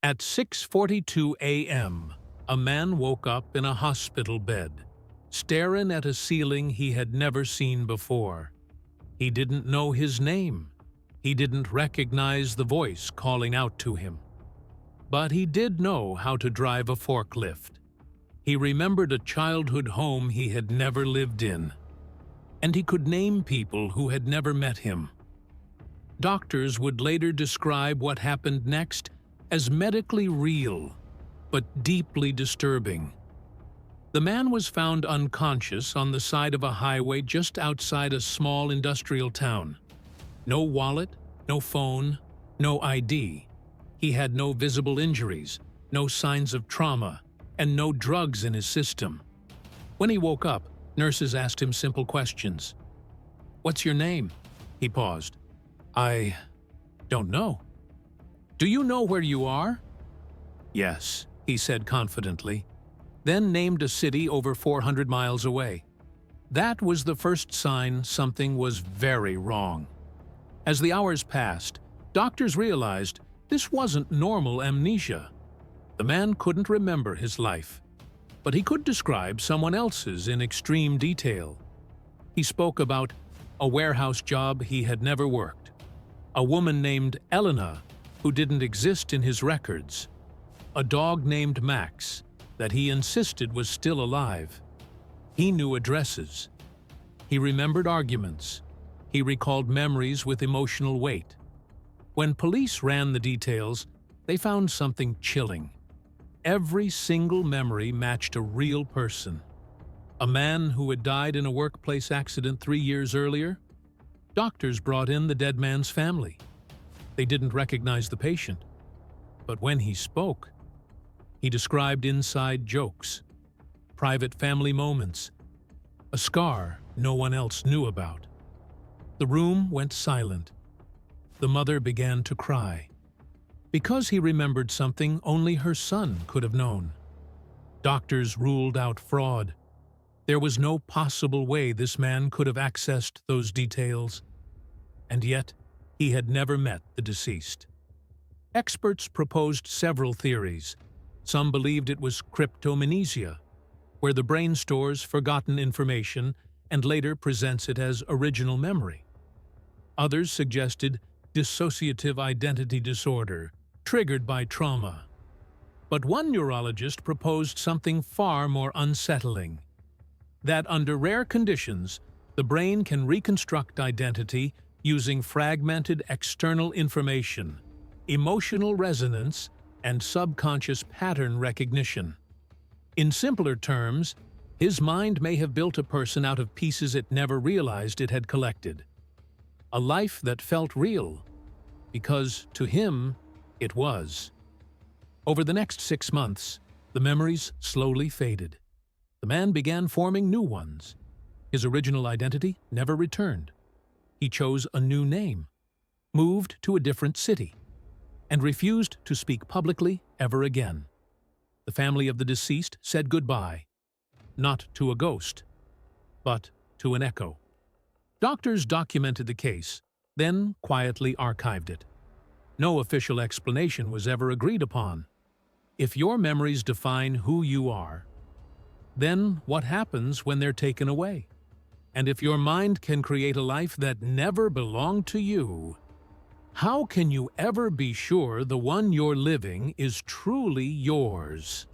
At 6:42 a.m., a man woke up in a hospital bed, staring at a ceiling he had never seen before. He didn't know his name. He didn't recognize the voice calling out to him. But he did know how to drive a forklift. He remembered a childhood home he had never lived in. And he could name people who had never met him. Doctors would later describe what happened next as medically real, but deeply disturbing. The man was found unconscious on the side of a highway just outside a small industrial town. No wallet, no phone, no ID. He had no visible injuries, no signs of trauma, and no drugs in his system. When he woke up, nurses asked him simple questions. "What's your name?" He paused. "I don't know." "Do you know where you are?" "Yes," he said confidently, then named a city over 400 miles away. That was the first sign something was very wrong. As the hours passed, doctors realized this wasn't normal amnesia. The man couldn't remember his life, but he could describe someone else's in extreme detail. He spoke about a warehouse job he had never worked, a woman named Elena who didn't exist in his records, a dog named Max that he insisted was still alive. He knew addresses. He remembered arguments. He recalled memories with emotional weight. When police ran the details, they found something chilling. Every single memory matched a real person. A man who had died in a workplace accident 3 years earlier. Doctors brought in the dead man's family. They didn't recognize the patient. But when he spoke, he described inside jokes, private family moments, a scar no one else knew about. The room went silent. The mother began to cry. Because he remembered something only her son could have known. Doctors ruled out fraud. There was no possible way this man could have accessed those details. And yet, he had never met the deceased. Experts proposed several theories. Some believed it was cryptomnesia, where the brain stores forgotten information and later presents it as original memory. Others suggested dissociative identity disorder, triggered by trauma. But one neurologist proposed something far more unsettling: that under rare conditions, the brain can reconstruct identity using fragmented external information, emotional resonance, and subconscious pattern recognition. In simpler terms, his mind may have built a person out of pieces it never realized it had collected. A life that felt real, because to him, it was. Over the next 6 months, the memories slowly faded. The man began forming new ones. His original identity never returned. He chose a new name, moved to a different city, and refused to speak publicly ever again. The family of the deceased said goodbye, not to a ghost, but to an echo. Doctors documented the case, then quietly archived it. No official explanation was ever agreed upon. If your memories define who you are, then what happens when they're taken away? And if your mind can create a life that never belonged to you, how can you ever be sure the one you're living is truly yours?